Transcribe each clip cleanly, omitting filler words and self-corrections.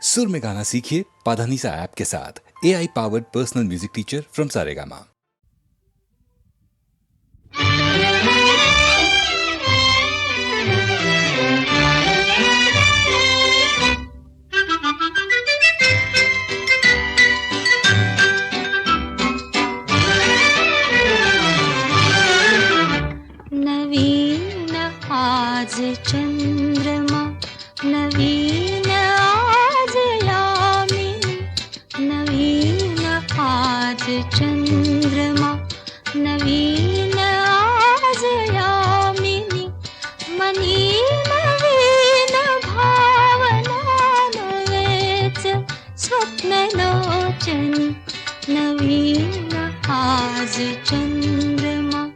सुर में गाना सीखिए पाधानीसा ऐप के साथ। AI powered personal music teacher from Saregama. नवीन आज चंद्रमा, नवीन आज यामिनी, नवीन आज चंद्रमा, नवीन आज यामिनी, मनी नवीन भावना नवेच स्वप्नलोचनी, नवीन आज चंद्रमा।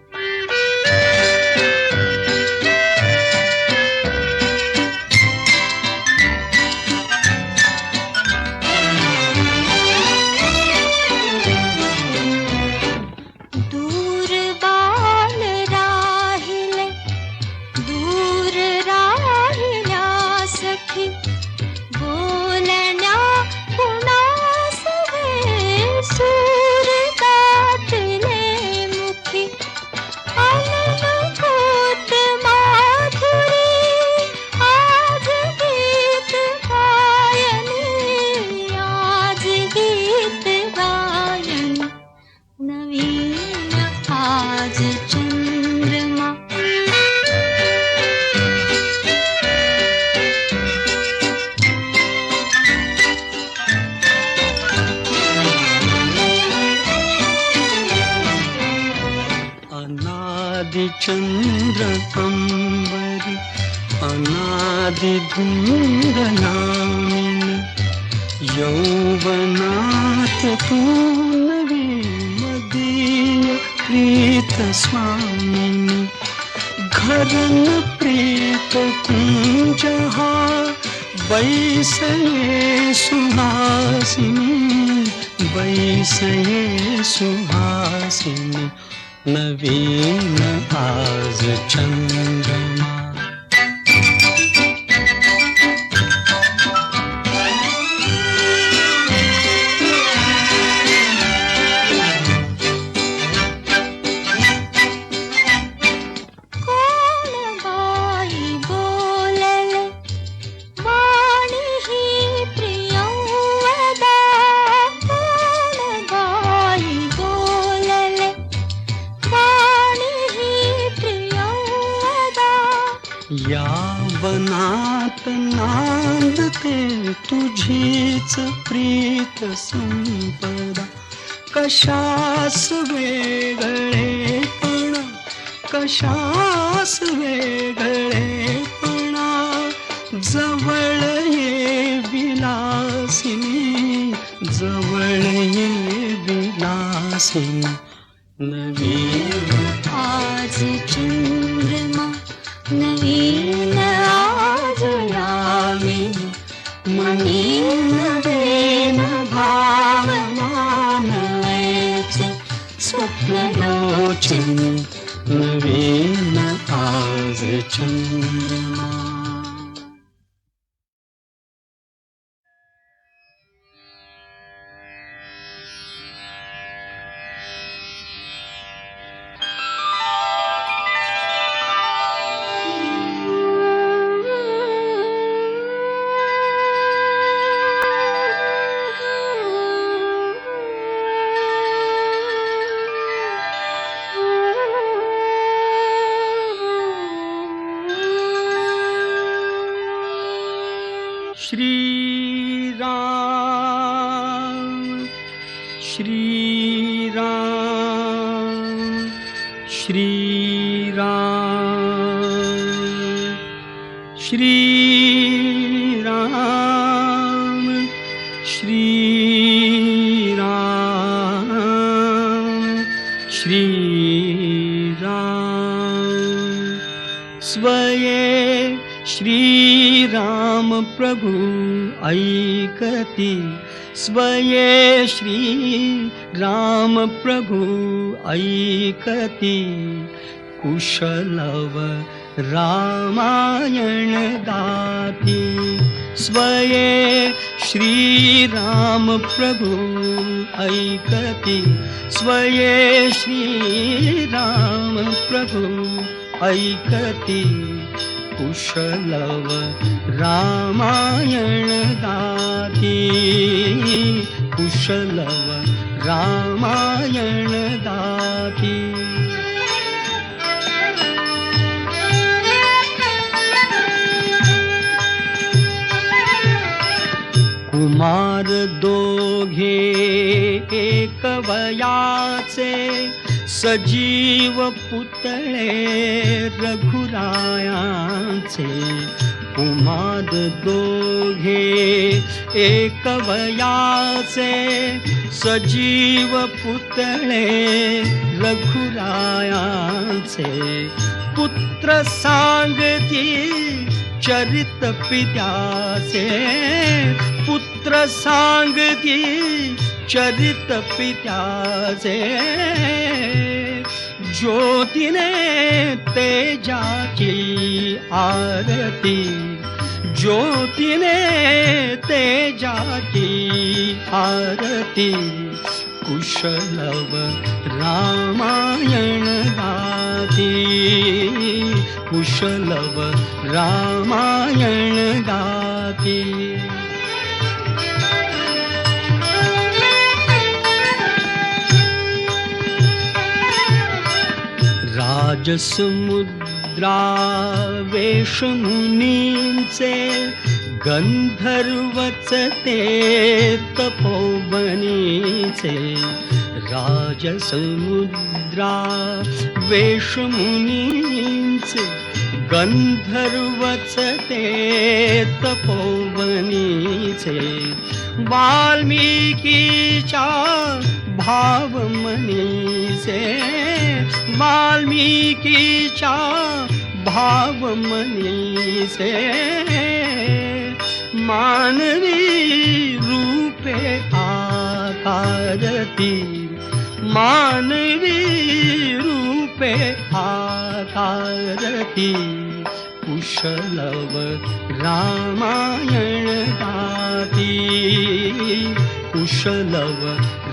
चंद्र अंबरी अनादि धूम्रयामिनी, यौवनात तू नवी मदीय प्रीत स्वामिनी, घरन प्रीत कुंजहा बैसये सुहासिनी, बैसये सुहासिनी, नवीन आज चंद्रमा। वनात नांदते तुझीच प्रीत संपदा, कशास वेगळेपणा, कशास वेगळेपणा, जवळ ये विलासिनी, जवळ ये विलासिनी, नवीन आज चंद्रमा, नवीन आज यामिनी, मनी नवीन भावना नवेच स्वप्नलोचनी, नवीन आज चंद्रमा। श्री राम, श्री राम, श्री राम, श्री राम, श्री राम, श्री राम। स्वये श्री राम प्रभु ऐकती, स्वये श्री राम प्रभु ऐकती, कुशलव रामायण गाती, स्वये श्रीराम प्रभु ऐकती स्वये श्रीराम प्रभु ऐकती कुशलव रामायण गाती कुशलव रामायण गाती कुमार दोघे एक वयाचे सजीव पुतळे रघुरायांचे कुमार दोघे एक वयाचे सजीव पुतळे रघुरायांचे पुत्र सांगती चरित पित्याचे पुत्र सांगती चरित पित्याचे ज्योतीने तेजाची आरती ज्योतीने तेजाची आरती कुशलव रामायण गाती कुशलव रामायण गाती राजसमुद्रा वेशमुनींचे गंधर्वच ते तपोवनीचे राजसमुद्रा वेशमुनींचे गंधर्वच ते तपोवनीचे वाल्मिकीच्या भावमनीचे वाल्मिकीच्या भावमनीचे मानवी रूपे आकारती मानवी रूपे आकारती कुशलव रामायण गाती कुशलव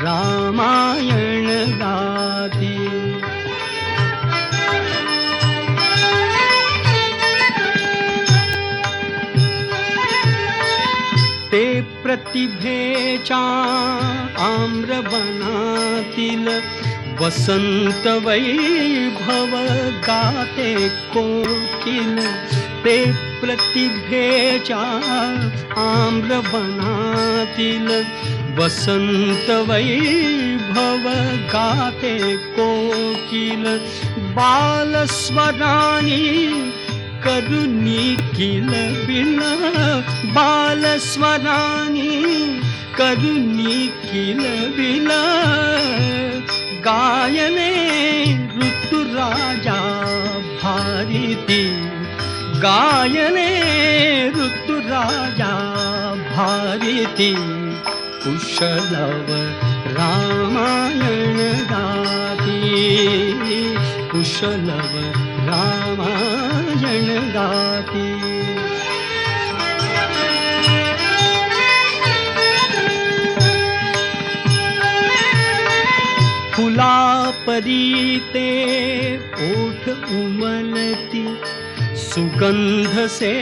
रामायण गाती ते प्रतिभेच्या आम्रवनातील वसंत वैभव गाते कोकिल ते प्रतिभेच्या आम्रवनातील वसंत वैभव गाते कोकिल बालस्वरानी करुणी किल बिल बालस्वरानी करुणी किल बिल गायने ऋतुराजा भारती गायने ऋतुराजा भारती कुशलव रामायण गाती कुशलव रामायण गाती फुला परीते ओठ उमलती सुगंध से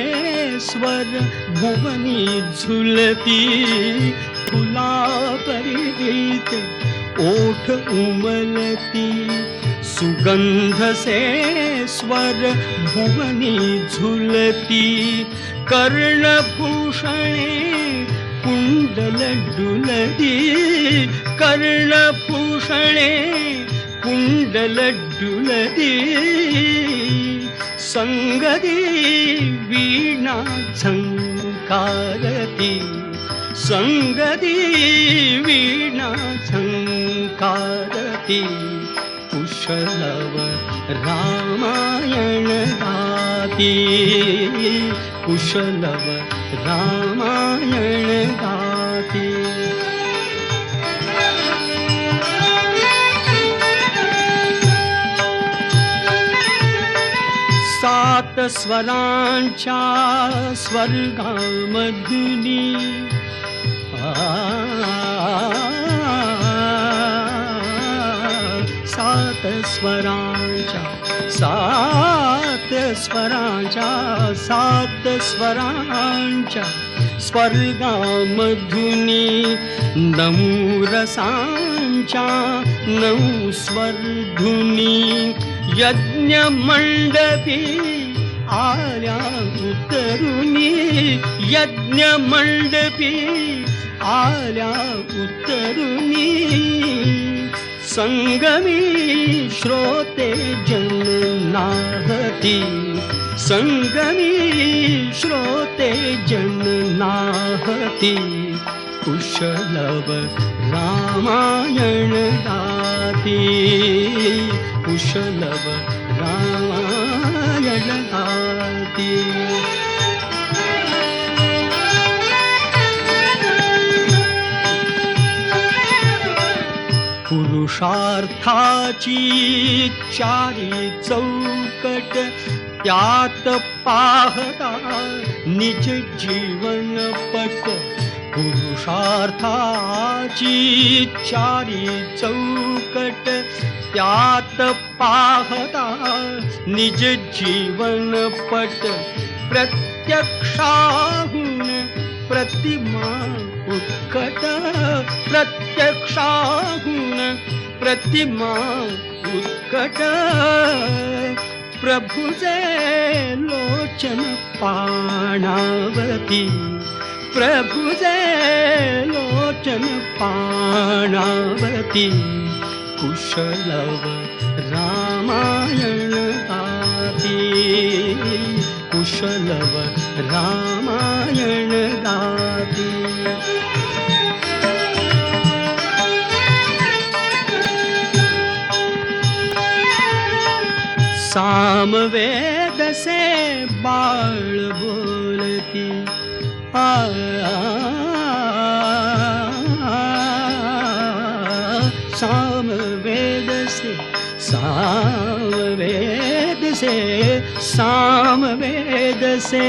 स्वर भुवनी झुलती फुला परीते ओठ उमलती सुगंध से स्वर भुवनी झुलती कर्णभूषणे कुंडल डुलती कर्णभूषणे कुंडल डुलती संगती वीणा झंकारती संगती वीणा झंकारती कुशलव रामायण गाती कुशलव रामायण गाती सात स्वरांच्या स्वर्गामधुनी स्वरांच्या, सात स्वरांच्या, सात स्वरांच्या स्वर्गामधुनी नऊ रसांच्या, नऊ स्वरधुनी यज्ञ मंडपी आल्या उतरुनी, यज्ञ मंडपी आल्या उतरुनी संगमी श्रोते जननाहती, संगमी श्रोते जननाहती कुशलव रामायण गाती, कुशलव रामायण गाती. पुरुषार्थाची चारी चौकट त्यात पाहता निज जीवन पट, पुरुषार्थाची चारी चौकट त्यात पाहता निज जीवन पट, प्रत्यक्षाहून प्रतिमा उत्कट, प्रत्यक्षाहून प्रतिमा उत्कट प्रभुजे लोचन पाणावती, प्रभुजे लोचन पाणावती कुशलव रामायण गाती, कुशलव रामायण गाती. सामवेद से बाळ बोलती, सामवेद से, सामवेद से, सामवेद से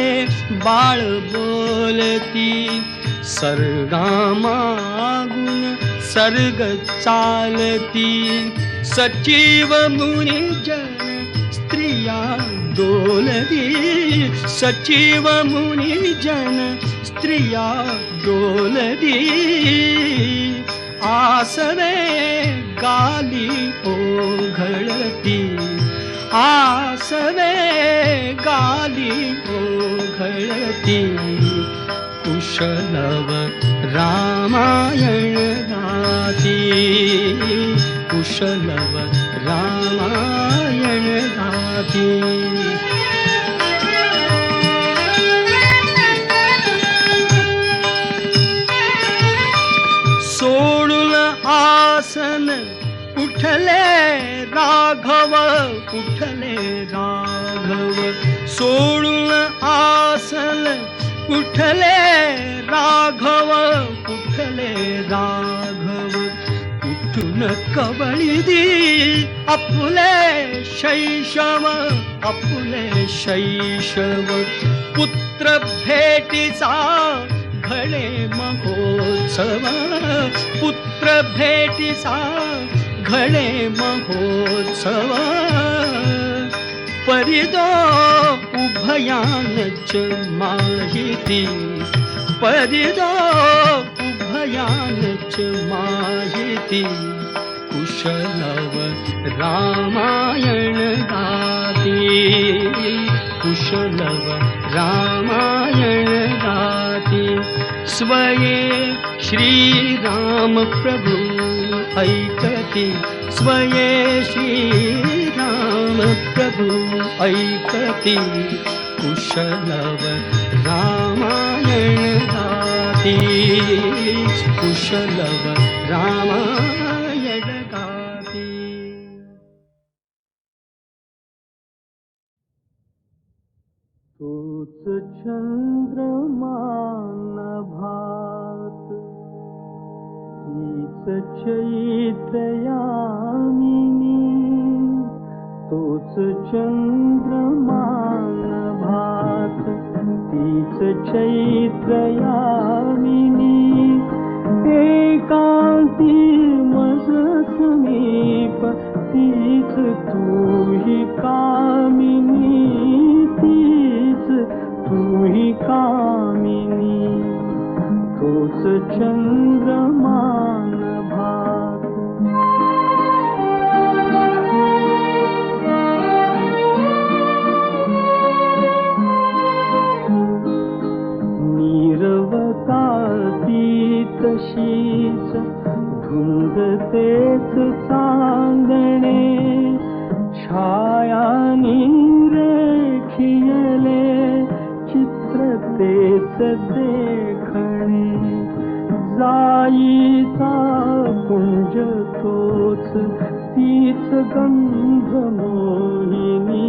बाळ बोलती, सर्गामागुण सर्ग चालती, सचिव मुनिजन स्त्रिया डोलती, सचिव मुनिजन स्त्रिया डोलती, आसवे गाली ओघळती, आसवे गाली ओघळती कुशलव रामायण गाती, कुशलव रामायण गाती. सोडून आसन उठले राघव, उठले राघव, सोडून आसन उठले राघव, उठले राघव, उठून कवळी दी आपुले शैशव, आपुले शैशव, पुत्र भेटीचा घडे महोत्सव, पुत्र भेटीचा घडे महोत्सव, परिदो उभयानच माहिती, परिदो उभयानच माहिती कुशलव रामायण गाती, कुशलव रामायण गाती. स्वये श्रीराम प्रभु ऐकती, स्वये श्रीराम प्रभु ऐकती कुशलव रामायण गाती, कुशलव रामायण गाती. तोच चंद्रमा नभात, तीच चैत्रयामिनी, तोच चंद्रमा नभात, तीच चैत्रयामिनी, एकांती मज समीप, तीच कामिनी तीच तूही कामिनी तोच चंद्रमान भात नीरवताती तशीच धुंद तेच चांदणे छाया रेखियले चित्र तेच देखणे जाईचा कुंज तोच तीच गंध मोहिनी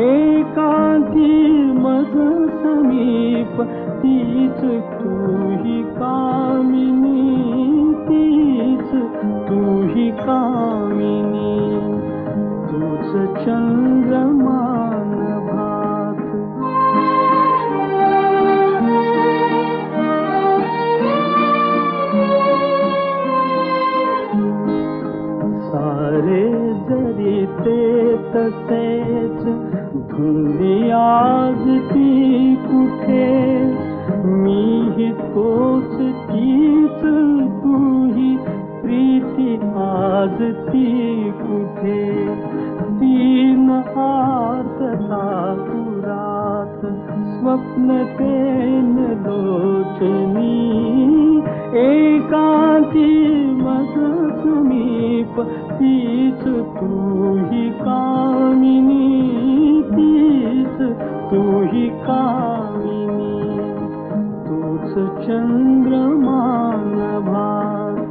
एकांती मज समीप तीच तूही कामिनी तीच तूही कामिनी तूच चंद्रमान भात सारे जरी ते तसेच धुंदी आज ती कुठे मीही तोच तीच तूही प्रीती आज ती कुठे तीन आर्तता पुरात स्वप्न तेन लोचनी एकांती मज समीप तीच तूही कामिनी तीच तूही कामिनी तूच चंद्रमान भात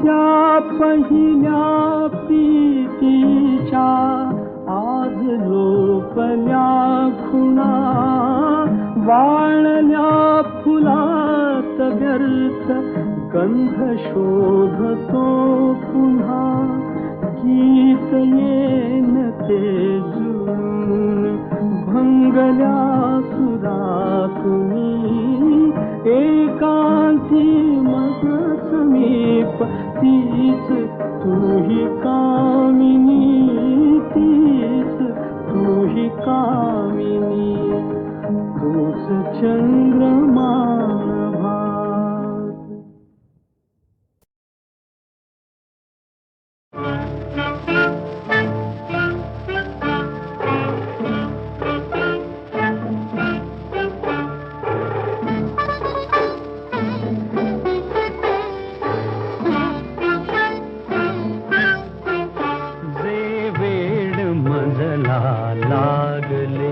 त्या पहिल्या प्रीतीच्या आज लोपल्या खुणा वाळल्या फुलात व्यर्थ गंध शोधतो पुन्हा गीत येन ते जुळून भंगल्या सुरातुनी एकांती मज समीप तीच तूही कामिनी तीच तूही कामिनी तूच चंद्रमान भात लागले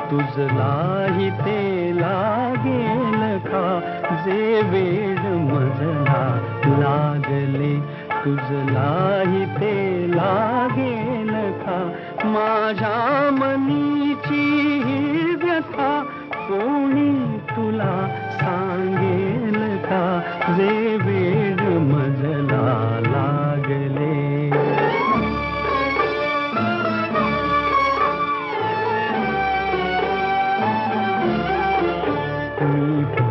तुझलाही ते लागेल का जे वेड मजला लागले तुझलाही ते लागेल का माझ्या मनीची ही व्यथा कोणी तुला सांगेल का जे वेड मजला लागले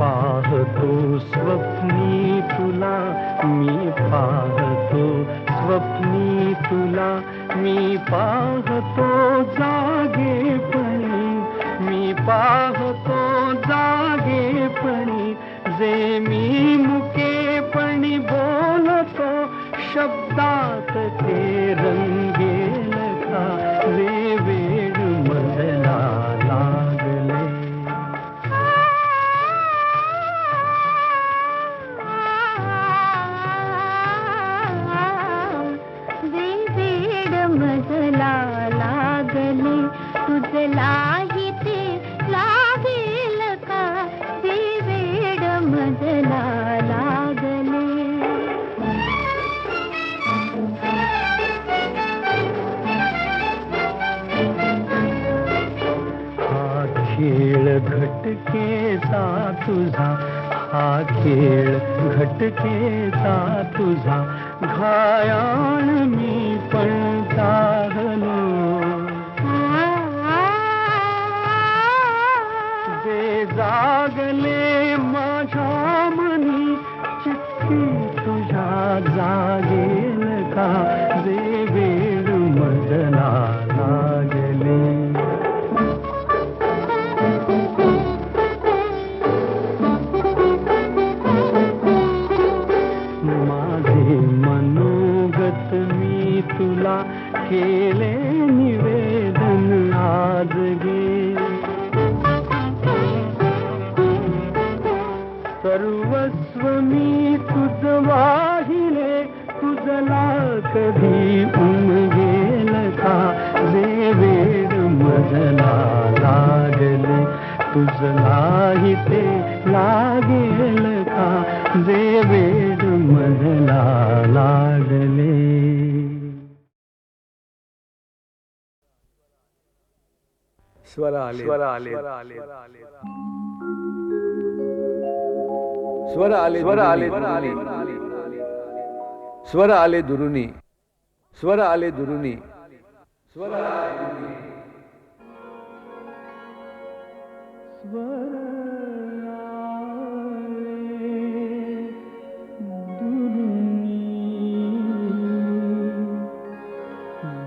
पाहतो स्वप्नी तुला मी पाहतो स्वप्नी तुला मी पाहतो जागेपणी मी पाहतो जागेपणी जे मी मुकेपणी बोलतो शब्दात ते रंगेल का जे वेड मजला लागले मजला लागले तुझलाही ते लागेल का ते वेड मजला लागले हा खेळ घटकेचा तुझा हा खेळ घटकेचा तुझा घायाळ मी पण चाहलो जे जागले माझ्या केले निवेदन आज गे. सर्वस्व मी तुझ वाहिले, तुझला कधी उमगेल का, जे वेळ मजला लागले तुझलाही ते लागेल का, जे वेळ मजला लागले. स्वर आले स्वर आले स्वर आले स्वर आले स्वर आले स्वर आले दुरुनी स्वर आले दुरुनी स्वर आले दुरुनी.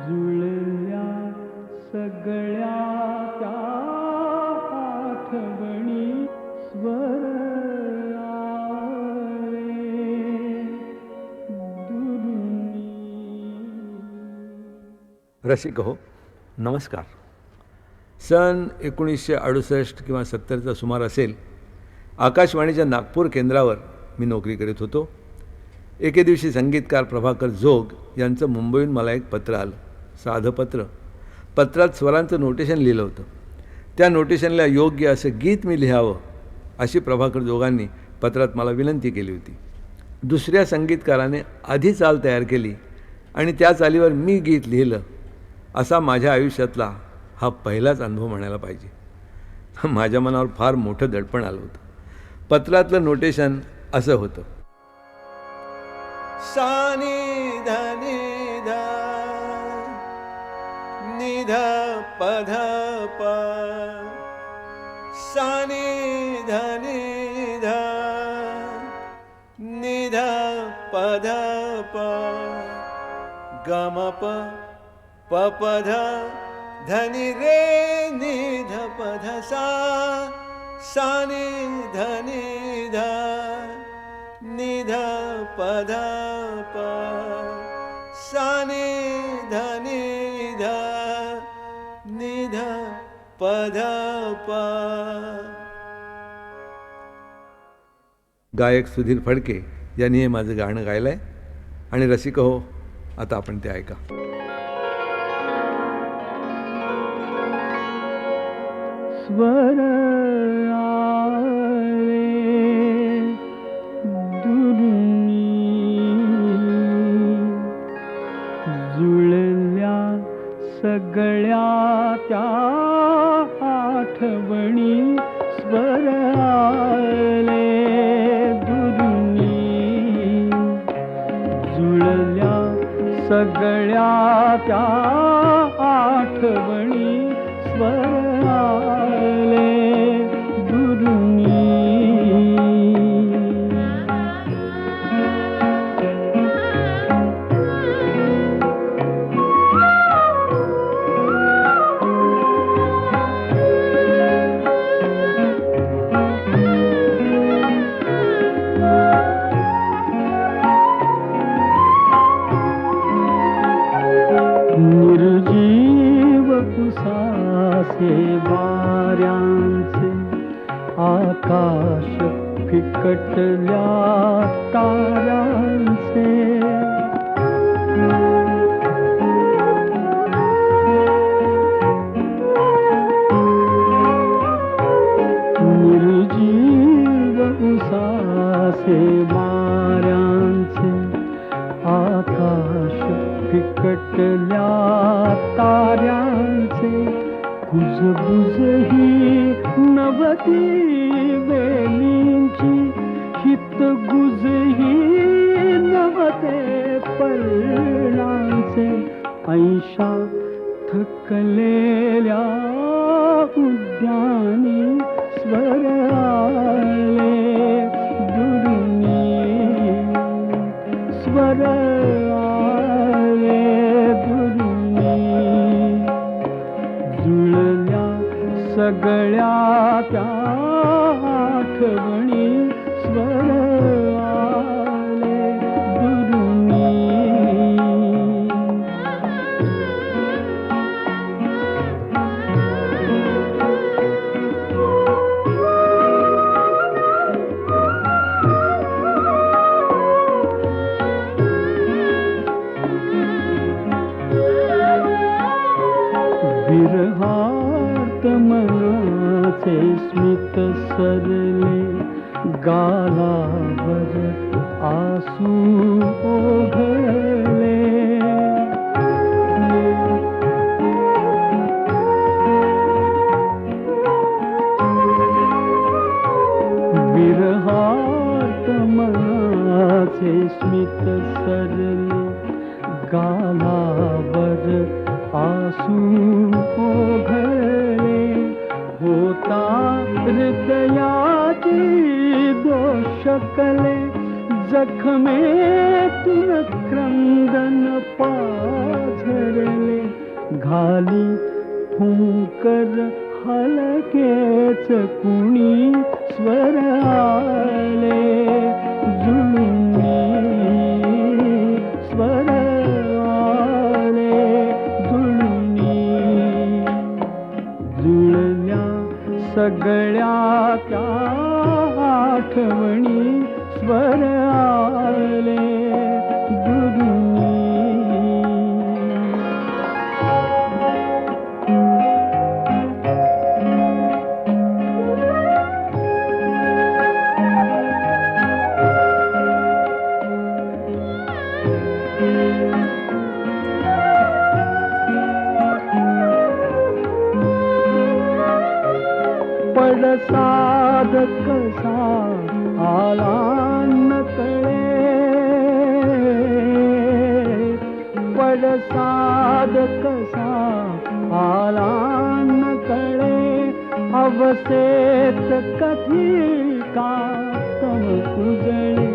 जुळल्या सगळ्या त्या आठवणी, स्वर रसिक हो, नमस्कार. सन 1968 किंवा 70चा सुमार असेल. आकाशवाणीच्या नागपूर केंद्रावर मी नोकरी करीत होतो. एके दिवशी संगीतकार प्रभाकर जोग यांचं मुंबईहून मला एक पत्र आलं. साधं पत्र. पत्रात स्वरांचं नोटेशन लिहिलं होतं. त्या नोटेशनला योग्य असं गीत मी लिहावं अशी प्रभाकर जोगांनी पत्रात मला विनंती केली होती. दुसऱ्या संगीतकाराने आधी चाल तयार केली आणि त्या चालीवर मी गीत लिहिलं, असा माझ्या आयुष्यातला हा पहिलाच अनुभव म्हणायला पाहिजे. माझ्या मनावर फार मोठं दडपण आलं होतं. पत्रातलं नोटेशन असं होतं. सा नि ध नि ध नि ध प ध प, सा नि ध नि ध नि ध प ध प, ग म प प प ध ध नि रे नि ध प ध सा, सा नि ध नि ध नि ध प ध प, सा नि ध नि ध नि ध प ध प. गायक सुधीर फडके यांनी हे माझं गाणं गायलं आहे. आणि रसिक हो, आता आपण ते ऐका. स्वर आले दुरुनी, जुळल्या सगळ्या त्या आठवणी, स्वर आले दुरुनी, जुळल्या सगळ्या त्या आठवणी, स्वर आले दुरुनी. निर्जीव उसासे वाऱ्यांचे, आकाश फिकटल्या ताऱ्यांचे, निर्जीव उसासे वाऱ्यांचे, आकाश फिकटल्या ताऱ्यांचे, कुजबुज ही नवती वेलींची, हितगुज ही नवते पर्णांचे, ऐशा थकलेल्या उद्यानी, स्वर आले दुरुनी, स्वर आले दुरुनी, जुळल्या सगळ्या त्या आठवणी, स्वर आले दुरुनी. विरहार्त मनाचे स्मित सरले गालावर आसू ओघळले विरहार्त मनाचे स्मित सरले गालावर आसू ओघळले होता हृदयाची दोषकले जखमेतून क्रंदन पाझरले घाली फुंकर हलकेच कुणी स्वर आले जुळुनी स्वर आले जुळुनी जुळल्या सगळ्या त्या आठवणी स्वर आले दुरुनी पडसाद कसा आला न कळे पडसाद कसा आला न कळे अवसेत कधी का तम उजळे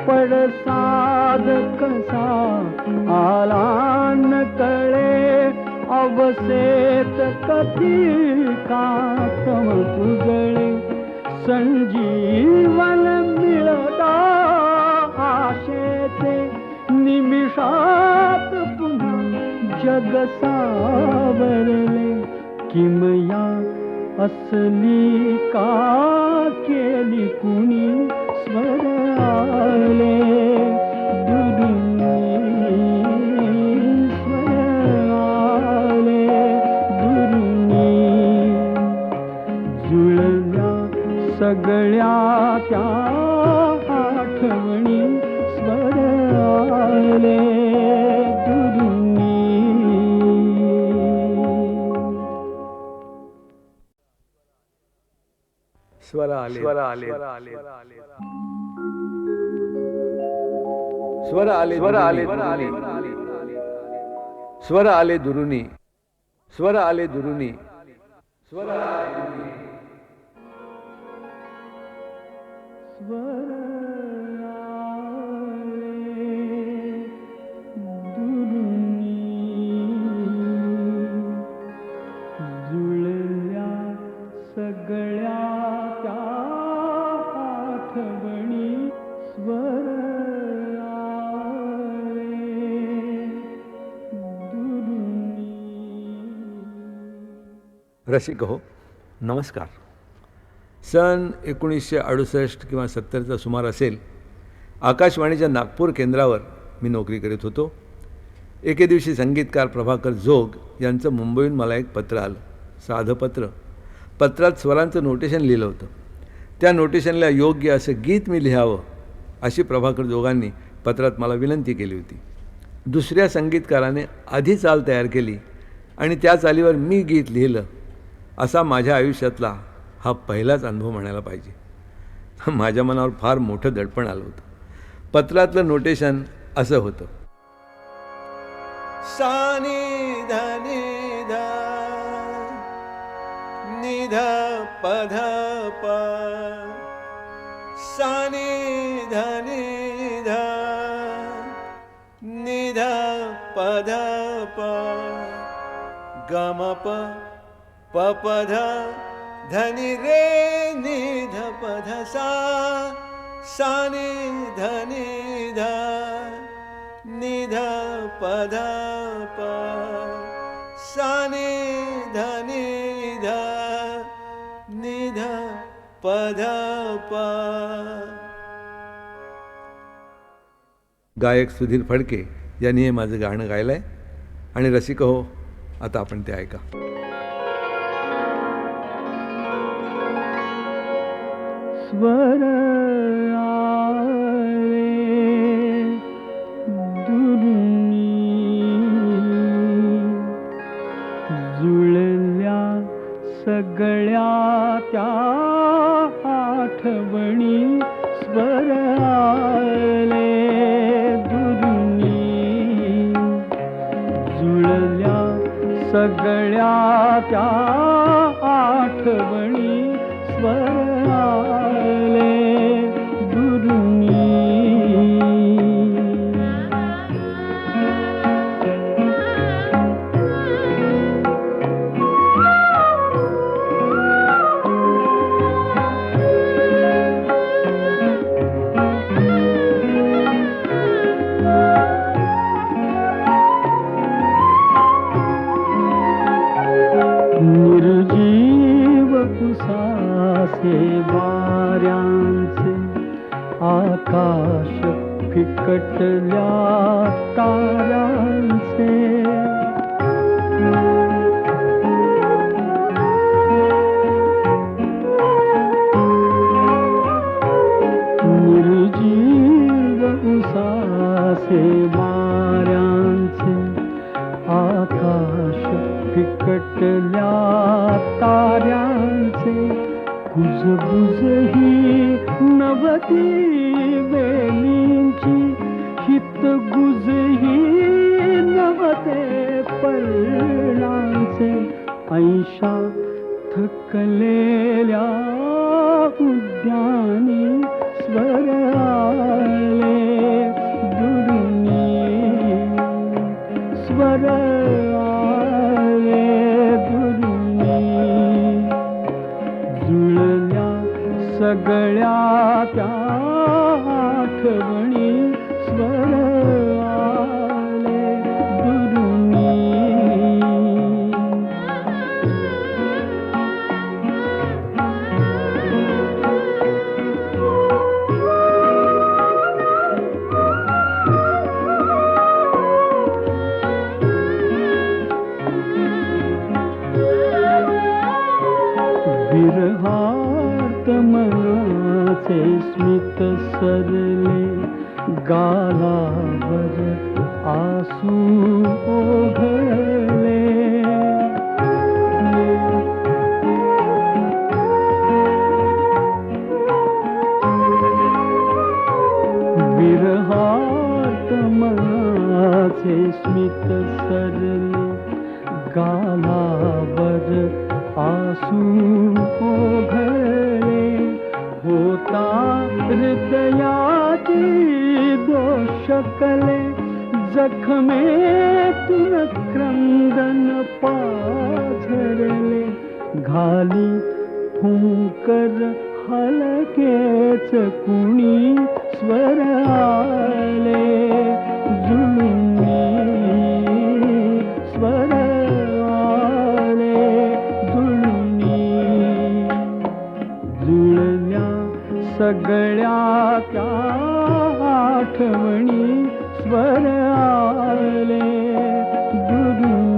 पडसाद कसा आला न कळे अवसेत कधी का तम उजळे संजीवन मिळता आशेचे निमिषात पुन्हा जग सावरले किमया असली का केली कुणी स्वर आले दुरुनी स्वर आले दुरुनी जुळल्या सगळ्या त्या आठवणी स्वर आले दुरुनी स्वर आले स्वर आले स्वर आले स्वर आले स्वर आले दुरुनी स्वर आले दुरुनी स्वर आले दुरुनी स्वर आले दुरुनी जुळल्या सगळ्या त्या आठवणी स्वर आले दुरुनी. रसिक हो नमस्कार. सन 1968 किंवा 70चा सुमार असेल. आकाशवाणीच्या नागपूर केंद्रावर मी नोकरी करीत होतो. एके दिवशी संगीतकार प्रभाकर जोग यांचं मुंबईहून मला एक पत्र आलं. साधं पत्र. पत्रात स्वरांचं नोटेशन लिहिलं होतं. त्या नोटेशनला योग्य असं गीत मी लिहावं अशी प्रभाकर जोगांनी पत्रात मला विनंती केली होती. दुसऱ्या संगीतकाराने आधी चाल तयार केली आणि त्या चालीवर मी गीत लिहिलं असा माझ्या आयुष्यातला हा पहिलाच अनुभव म्हणायला पाहिजे. माझ्या मनावर फार मोठं दडपण आलं होतं. पत्रातलं नोटेशन असं होतं. सा नि ध नि ध नि ध प ध प सा नि ध नि ध नि ध प ध प ग म प प प ध ध नि रे नि ध प ध सा सा नि ध नि ध नि ध प ध प सा नि ध नि ध नि ध प ध प. गायक सुधीर फडके यांनी हे माझं गाणं गायलं आहे आणि रसिक हो आता आपण ते ऐका. स्वर आले दुरुनी जुळल्या सगळ्या त्या आठवणी स्वर आले दुरुनी जुळल्या सगळ्या त्या आठवणी स्वर आले दुरुनी निर्जीव उसासे वाऱ्यांचे आकाश फिकटल्या ताऱ्यांचे निर्जीव उसासे वाऱ्यांचे आकाश फिकटल्या ताऱ्यांचे कुजबुज ही नवती वेलींची हितगुज ही नवते पर्णांचे ऐशा थकलेल्या उद्यानी स्वर आले दुरुनी स्वर आले दुरुनी जुळल्या सगळ्या त्या आठवणी स्वर आले दुरुनी विरहात मनाचे स्मित सरले गालावर आसू ओघळले विरहात मनाचे स्मित सरले गालावर आसू ओघळले होता हृदयाची दोषकले जखमेतून क्रंदन पाझरले घाली फुंकर हलकेच कुणी स्वर आले जुळुनी स्वर आले जुळुनी जुळल्या सगळ्या त्या आठवणी स्वर आले दुरुनी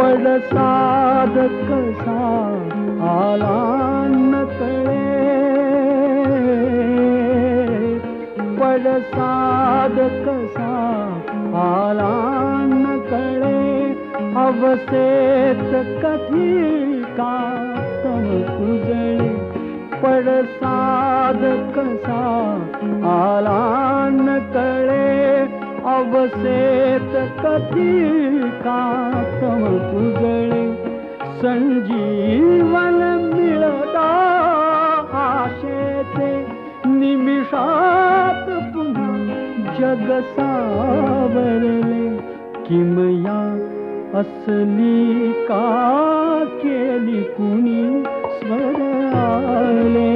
पडसाद कसा आला न कळे पडसाद कसा आला न कळे अवसेत कधी का तम उजळे पडसाद कसा आला न कळे अवसेत कधी का तम उजळे संजीवन मिळता आशेचे निमिषात पुन्हा जग सावरले किमया असली का केली कुणी स्वर आले